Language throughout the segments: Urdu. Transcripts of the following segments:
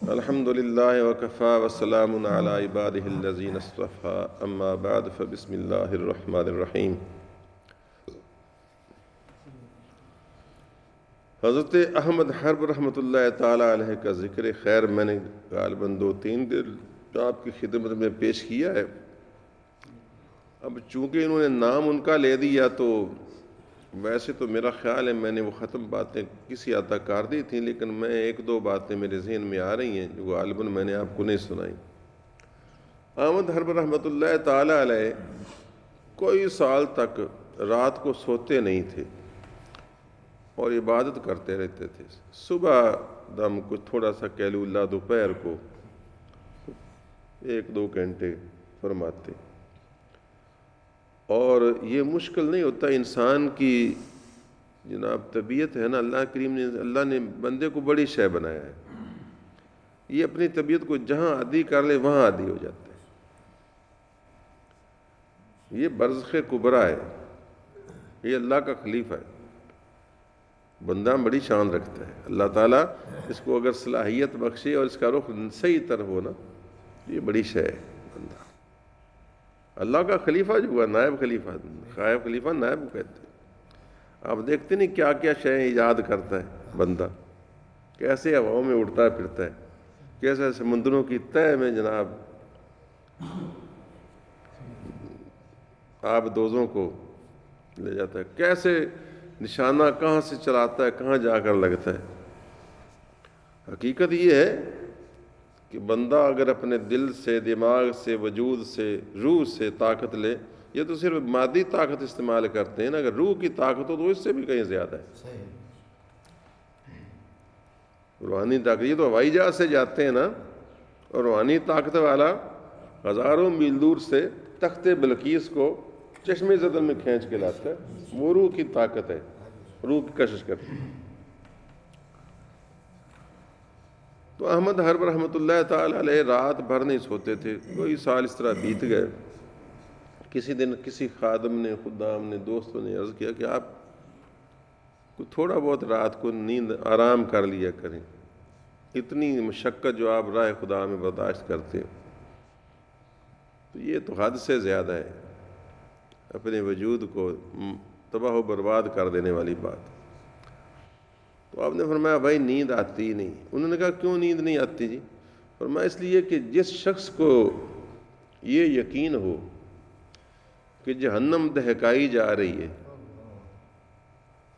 الحمد للہ وکفا وسلام علی عبادہ الذین اصطفیٰ اما بعد فبسم اللہ الرحمن الرحیم۔ حضرت احمد حرب رحمۃ اللہ تعالیٰ علیہ کا ذکر خیر میں نے غالباً 2-3 دن آپ کی خدمت میں پیش کیا ہے۔ اب چونکہ انہوں نے نام ان کا لے دیا تو ویسے تو میرا خیال ہے میں نے وہ ختم باتیں کسی حد تک کر دی تھیں، لیکن میں 1-2 باتیں میرے ذہن میں آ رہی ہیں جو غالباً میں نے آپ کو نہیں سنائی۔ احمد حرب رحمۃ اللہ تعالیٰ علیہ کوئی سال تک رات کو سوتے نہیں تھے اور عبادت کرتے رہتے تھے۔ صبح دم کچھ تھوڑا سا قیلولہ، دوپہر کو 1-2 گھنٹے فرماتے۔ اور یہ مشکل نہیں ہوتا، انسان کی جناب طبیعت ہے نا، اللہ نے بندے کو بڑی شے بنایا ہے، یہ اپنی طبیعت کو جہاں عادی کر لے وہاں عادی ہو جاتا ہے۔ یہ برزخ کبریٰ ہے، یہ اللہ کا خلیفہ ہے، بندہ بڑی شان رکھتا ہے۔ اللہ تعالیٰ اس کو اگر صلاحیت بخشے اور اس کا رخ صحیح طرح ہو نا، یہ بڑی شے ہے بندہ۔ اللہ کا خلیفہ جو ہوا، نائب خلیفہ، خائب خلیفہ نائب کو کہتے ہیں۔ آپ دیکھتے نہیں کیا کیا شے ایجاد کرتا ہے بندہ، کیسے ہواؤں میں اڑتا پھرتا ہے، کیسے سمندروں کی تہہ میں جناب آب دوزوں کو لے جاتا ہے، کیسے نشانہ کہاں سے چلاتا ہے، کہاں جا کر لگتا ہے۔ حقیقت یہ ہے کہ بندہ اگر اپنے دل سے، دماغ سے، وجود سے، روح سے طاقت لے، یہ تو صرف مادی طاقت استعمال کرتے ہیں نا، اگر روح کی طاقت ہو تو اس سے بھی کہیں زیادہ ہے۔ روحانی طاقت، یہ تو ہوائی جہاز سے جاتے ہیں نا، اور روحانی طاقت والا ہزاروں میل دور سے تخت بلقیس کو چشمے زدن میں کھینچ کے لاتا ہے، وہ روح کی طاقت ہے، روح کی کشش کرتی ہے۔ تو احمد حرب رحمۃ اللہ تعالیٰ علیہ رات بھر نہیں سوتے تھے، کوئی سال اس طرح بیت گئے۔ کسی دن کسی خادم نے، خدام نے، دوستوں نے عرض کیا کہ آپ کو تھوڑا بہت رات کو نیند آرام کر لیا کریں، اتنی مشقت جو آپ راہ خدا میں برداشت کرتے ہیں تو یہ تو حد سے زیادہ ہے، اپنے وجود کو تباہ و برباد کر دینے والی بات۔ تو آپ نے فرمایا بھائی نیند آتی نہیں۔ انہوں نے کہا کیوں نیند نہیں آتی جی؟ فرمایا اس لیے کہ جس شخص کو یہ یقین ہو کہ جہنم دہکائی جا رہی ہے،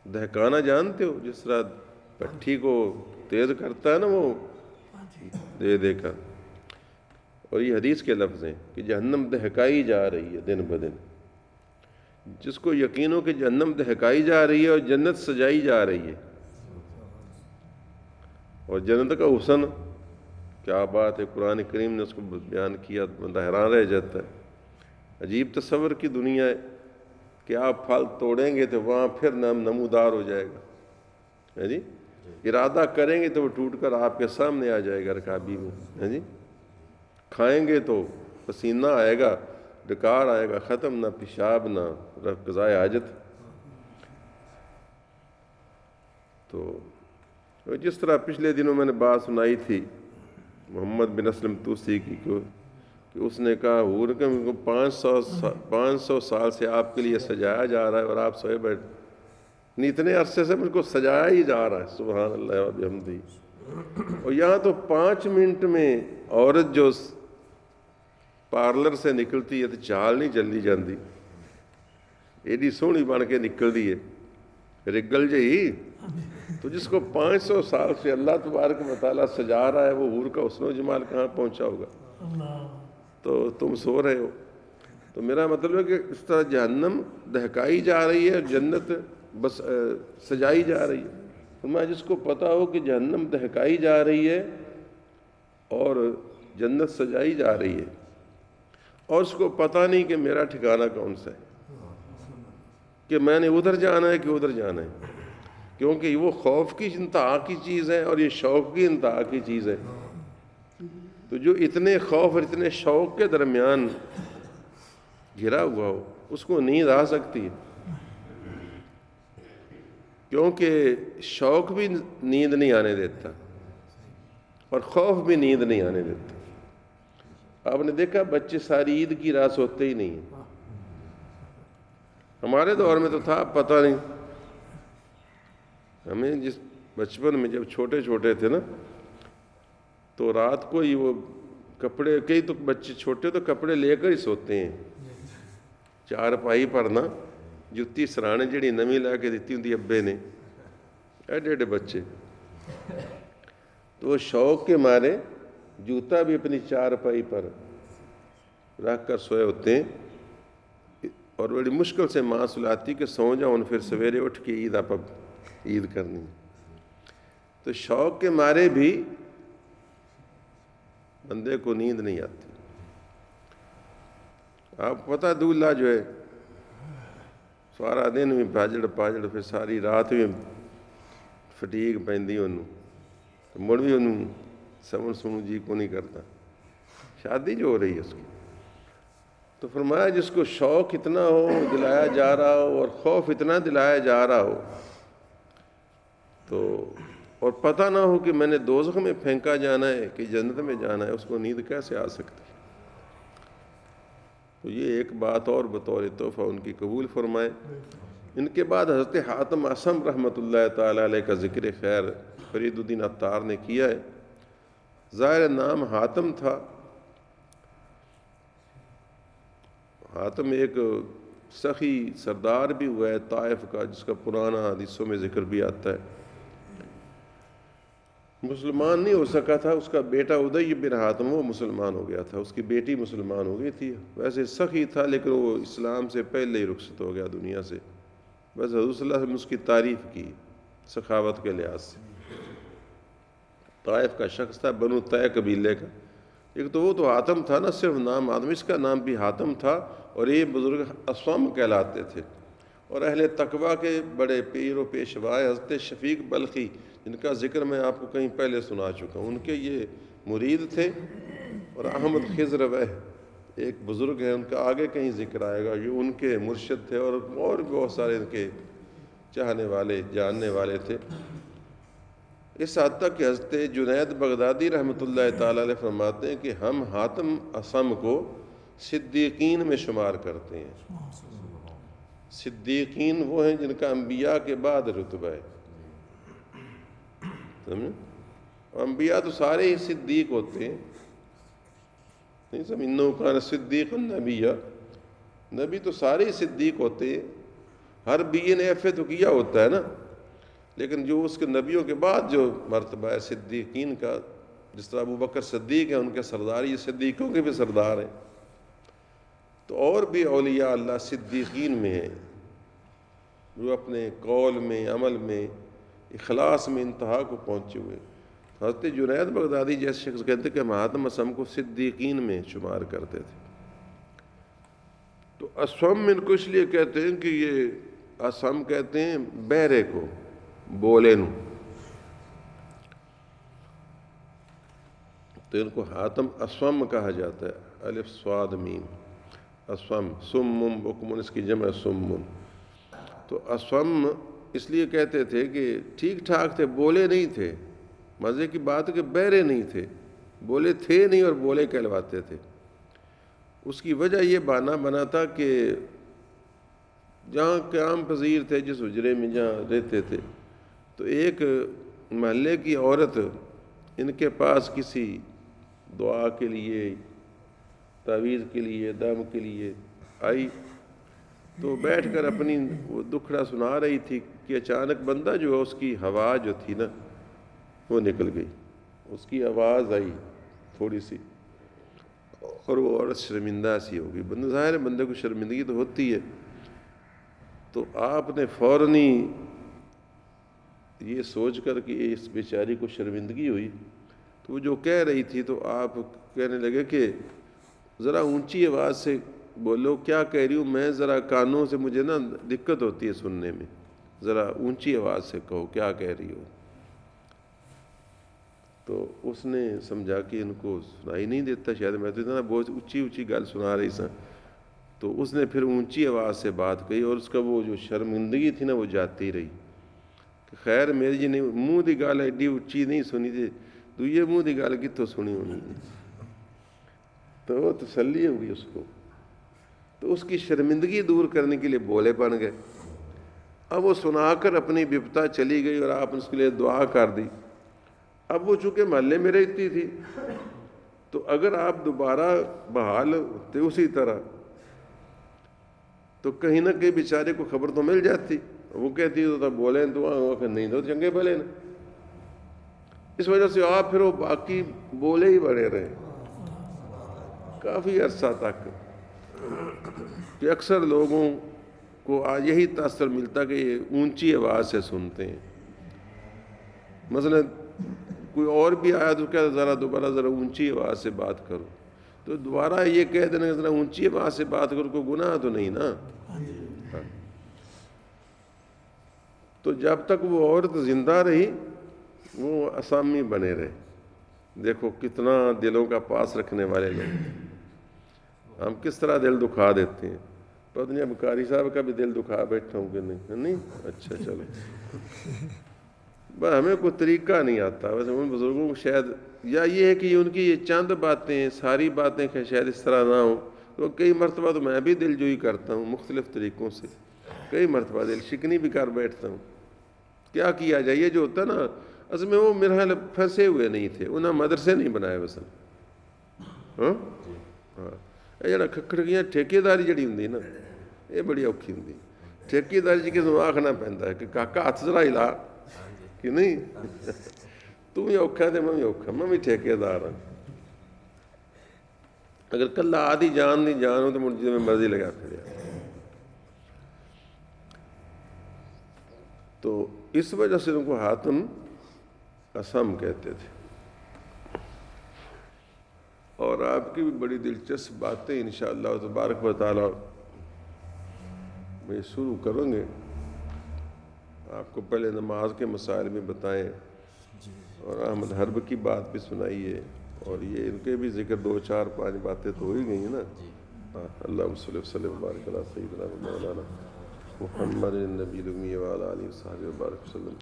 دہکانا جانتے ہو، جس طرح پٹھی کو تیز کرتا ہے نا وہ دے کر، اور یہ حدیث کے لفظ ہیں کہ جہنم دہکائی جا رہی ہے دن بدن۔ جس کو یقین ہو کہ جہنم دہکائی جا رہی ہے اور جنت سجائی جا رہی ہے، اور جنت کا حسن کیا بات ہے، قرآن کریم نے اس کو بیان کیا، بندہ حیران رہ جاتا ہے۔ عجیب تصور کی دنیا ہے کہ آپ پھل توڑیں گے تو وہاں پھر نمودار ہو جائے گا، جی ارادہ کریں گے تو وہ ٹوٹ کر آپ کے سامنے آ جائے گا رکابی میں، جی کھائیں گے تو پسینہ آئے گا، ڈکار آئے گا، ختم نہ پیشاب نہ قضائے حاجت۔ تو جس طرح پچھلے دنوں میں نے بات سنائی تھی محمد بن اسلم توسی کی کہ اس نے کہا حور کہ 500 سال سے آپ کے لیے سجایا جا رہا ہے اور آپ سوئے بیٹھے، اتنے عرصے سے مجھ کو سجایا ہی جا رہا ہے، سبحان اللہ و بحمدہ۔ اور یہاں تو 5 منٹ میں عورت جو پارلر سے نکلتی ہے تو چال نہیں چلی جاندی، ایڈی سونی بن کے نکلتی ہے رگل جہی۔ تو جس کو 500 سال سے اللہ تبارک و تعالیٰ سجا رہا ہے، وہ حور کا حسن و جمال کہاں پہنچا ہوگا؟ تو تم سو رہے ہو۔ تو میرا مطلب ہے کہ اس طرح جہنم دہکائی جا رہی ہے، جنت بس سجائی جا رہی ہے۔ فرمایا جس کو پتا ہو کہ جہنم دہکائی جا رہی ہے اور جنت سجائی جا رہی ہے، اور اس کو پتہ نہیں کہ میرا ٹھکانہ کون سا ہے، کہ میں نے ادھر جانا ہے کہ ادھر جانا ہے، کیونکہ وہ خوف کی انتہا کی چیز ہے اور یہ شوق کی انتہا کی چیز ہے۔ تو جو اتنے خوف اور اتنے شوق کے درمیان گھرا ہوا ہو، اس کو نیند آ سکتی ہے، کیونکہ شوق بھی نیند نہیں آنے دیتا، اور خوف بھی نیند نہیں آنے دیتا۔ آپ نے دیکھا بچے ساری عید کی رات سوتے ہی نہیں ہیں، ہمارے دور میں تو تھا پتہ نہیں، ہمیں جس بچپن میں جب چھوٹے چھوٹے تھے نا تو رات کو ہی وہ کپڑے، کئی تو بچے چھوٹے تو کپڑے لے کر ہی سوتے ہیں چار پائی پر نا، جتی سرانے جڑی نویں لا کے دیتی ہوں ابے نے، ایڈے ایڈے بچے تو وہ شوق کے مارے جوتا بھی اپنی چار پائی پر رکھ کر سوئے ہوتے ہیں، اور بڑی مشکل سے ماں سلاتی کہ سو جاؤں، پھر سویرے اٹھ کے عید کرنی۔ تو شوق کے مارے بھی بندے کو نیند نہیں آتی۔ آپ پتہ دولہا جو ہے سارا دن بھی بھاجڑ پاجڑ، پھر ساری رات بھی فٹیگ پہندی انہوں، تو مڑ بھی انہوں سنوں جی کو نہیں کرتا، شادی جو ہو رہی ہے اس کی۔ تو فرمایا جس کو شوق اتنا ہو دلایا جا رہا ہو اور خوف اتنا دلایا جا رہا ہو تو، اور پتہ نہ ہو کہ میں نے دوزخ میں پھینکا جانا ہے کہ جنت میں جانا ہے، اس کو نیند کیسے آ سکتی؟ تو یہ ایک بات اور بطور تحفہ ان کی قبول فرمائے۔ ان کے بعد حضرت حاتم اصم رحمۃ اللہ تعالیٰ علیہ کا ذکر خیر فرید الدین عطار نے کیا ہے۔ ظاہر نام حاتم تھا، حاتم ایک سخی سردار بھی ہوا ہے طائف کا، جس کا پرانا حدیثوں میں ذکر بھی آتا ہے۔ مسلمان نہیں ہو سکا تھا، اس کا بیٹا ادی بن حاتم وہ مسلمان ہو گیا تھا، اس کی بیٹی مسلمان ہو گئی تھی۔ ویسے سخی تھا لیکن وہ اسلام سے پہلے ہی رخصت ہو گیا دنیا سے، بس حضور صلی اللہ علیہ وسلم اس کی تعریف کی سخاوت کے لحاظ سے۔ طائف کا شخص تھا، بنو طے قبیلے کا۔ ایک تو وہ تو حاتم تھا نا، صرف نام آدم، اس کا نام بھی حاتم تھا، اور یہ بزرگ اصم کہلاتے تھے، اور اہل تقویٰ کے بڑے پیر و پیشوائے حضرت شفیق بلخی، جن کا ذکر میں آپ کو کہیں پہلے سنا چکا ہوں، ان کے یہ مرید تھے۔ اور احمد خضر وہ ایک بزرگ ہیں، ان کا آگے کہیں ذکر آئے گا، یہ ان کے مرشد تھے، اور بہت سارے ان کے چاہنے والے جاننے والے تھے، اس حد تک کہ حضرت جنید بغدادی رحمۃ اللہ تعالیٰ علیہ فرماتے ہیں کہ ہم حاتم اصم کو صدیقین میں شمار کرتے ہیں۔ صدیقین وہ ہیں جن کا انبیاء کے بعد رتبہ ہے، انبیاء تو سارے ہی صدیق ہوتے ہیں، نہیں سمجھ، انہ کان صدیقا نبیّا، نبی تو سارے ہی صدیق ہوتے ہیں، ہر بی نے ایف تو کیا ہوتا ہے نا، لیکن جو اس کے نبیوں کے بعد جو مرتبہ ہے صدیقین کا، جس طرح ابو بکر صدیق ہیں، ان کے سردار، یہ صدیقوں کے بھی سردار ہیں۔ تو اور بھی اولیاء اللہ صدیقین میں ہیں، جو اپنے قول میں، عمل میں، اخلاص میں انتہا کو پہنچے ہوئے۔ حضرت جنید بغدادی جیسے شخص کہتے ہیں کہ ہم حاتم اصم کو صدیقین میں شمار کرتے تھے۔ تو اصم ان کو اس لیے کہتے ہیں کہ یہ اصم کہتے ہیں بہرے کو، بولے نو، تو ان کو حاتم اصم کہا جاتا ہے، الف صاد میم، اصم، سمم بکمن، اس کی جمع سمن۔ تو اصم اس لیے کہتے تھے کہ ٹھیک ٹھاک تھے، بولے نہیں تھے، مزے کی بات ہے کہ بہرے نہیں تھے، بولے تھے نہیں اور بولے کہلواتے تھے۔ اس کی وجہ یہ بنا تھا کہ جہاں قیام پذیر تھے، جس حجرے میں جہاں رہتے تھے، تو ایک محلے کی عورت ان کے پاس کسی دعا کے لیے، تعویذ کے لیے، دم کے لیے آئی، تو بیٹھ کر اپنی وہ دکھڑا سنا رہی تھی کہ اچانک بندہ جو ہے اس کی ہوا جو تھی نا وہ نکل گئی، اس کی آواز آئی تھوڑی سی، اور وہ عورت شرمندہ سی ہو گئی۔ بندہ ظاہر ہے بندے کو شرمندگی تو ہوتی ہے، تو آپ نے فوراً ہی یہ سوچ کر کہ اس بیچاری کو شرمندگی ہوئی، تو وہ جو کہہ رہی تھی تو آپ کہنے لگے کہ ذرا اونچی آواز سے بولو، کیا کہہ رہی ہوں میں، ذرا کانوں سے مجھے نا دقت ہوتی ہے سننے میں، ذرا اونچی آواز سے کہو کیا کہہ رہی ہو۔ تو اس نے سمجھا کہ ان کو سنائی نہیں دیتا شاید، میں تو اتنا بہت اونچی گل سنا رہی سا، تو اس نے پھر اونچی آواز سے بات کہی، اور اس کا وہ جو شرمندگی تھی نا وہ جاتی رہی کہ خیر میری جی نہیں منہ دی گل ایڈی اونچی نہیں سنی تھی، دوجے منہ کی گل کتوں سنی ہونی ہے، تو وہ تسلی ہوگی اس کو. تو اس کی شرمندگی دور کرنے کے لیے بولے بن گئے. اب وہ سنا کر اپنی بپتا چلی گئی اور آپ نے اس کے لیے دعا کر دی. اب وہ چونکہ محلے میں رہتی تھی تو اگر آپ دوبارہ بحال ہوتے اسی طرح تو کہیں نہ کہیں بیچارے کو خبر تو مل جاتی. وہ کہتی تو تب بولیں دعا ہوا کہ نہیں تو چنگے بھلے نا. اس وجہ سے آپ پھر وہ باقی بولے ہی بڑے رہے کافی عرصہ تک، کہ اکثر لوگوں کو آج یہی تاثر ملتا کہ یہ اونچی آواز سے سنتے ہیں. مثلا کوئی اور بھی آیا تو کہتا ذرا دوبارہ ذرا اونچی آواز سے بات کرو، تو دوبارہ یہ کہہ دینا کہ ذرا اونچی آواز سے بات کرو، کوئی گناہ تو نہیں نا. ہاں. تو جب تک وہ عورت زندہ رہی وہ اسامی بنے رہے. دیکھو کتنا دلوں کا پاس رکھنے والے لوگ، ہم کس طرح دل دکھا دیتے ہیں. پتہ نہیں اب قاری صاحب کا بھی دل دکھا بیٹھا ہوں کہ نہیں. اچھا چلو، بس ہمیں کوئی طریقہ نہیں آتا. ویسے ان بزرگوں کو شاید یا یہ ہے کہ ان کی یہ چند باتیں ساری باتیں کہ شاید اس طرح نہ ہوں. تو کئی مرتبہ تو میں بھی دل جوئی کرتا ہوں مختلف طریقوں سے، کئی مرتبہ دل شکنی بھی کر بیٹھتا ہوں. کیا کیا جائے؟ یہ جو ہوتا ہے نا، اصل میں وہ میرے خیال پھنسے ہوئے نہیں تھے، انہیں مدرسے نہیں بنائے وصل. ہاں ہاں یہ جڑا کھکڑیاں ٹھیکیداری جڑی ہوندی نا یہ بڑی اوکھی ہوندی. ٹھیکیداری جی کسی آخنا پہنتا ہے کہ کاکا ہاتھ ذرا ہلا کہ نہیں تو بھی اوکھا ہے میں بھی اوکھا، میں بھی ٹھیکیدار ہوں. اگر کلا آدھی جان نہیں جان ہو تو مجھ میں مرضی لگا پھر. تو اس وجہ سے ان کو حاتم اسم کہتے تھے. اور آپ کی بھی بڑی دلچسپ باتیں انشاءاللہ تبارک و تعالی میں شروع کروں گے. آپ کو پہلے نماز کے مسائل میں بتائیں اور احمد حرب کی بات بھی سنائیے، اور یہ ان کے بھی ذکر 2 4 5 باتیں تو ہو ہی گئی ہیں نا. اللہم صلی وسلم وبارک علی سیدنا مولانا محمد النبی الامی وعلی آلہ وصحبہ وبارک وسلم.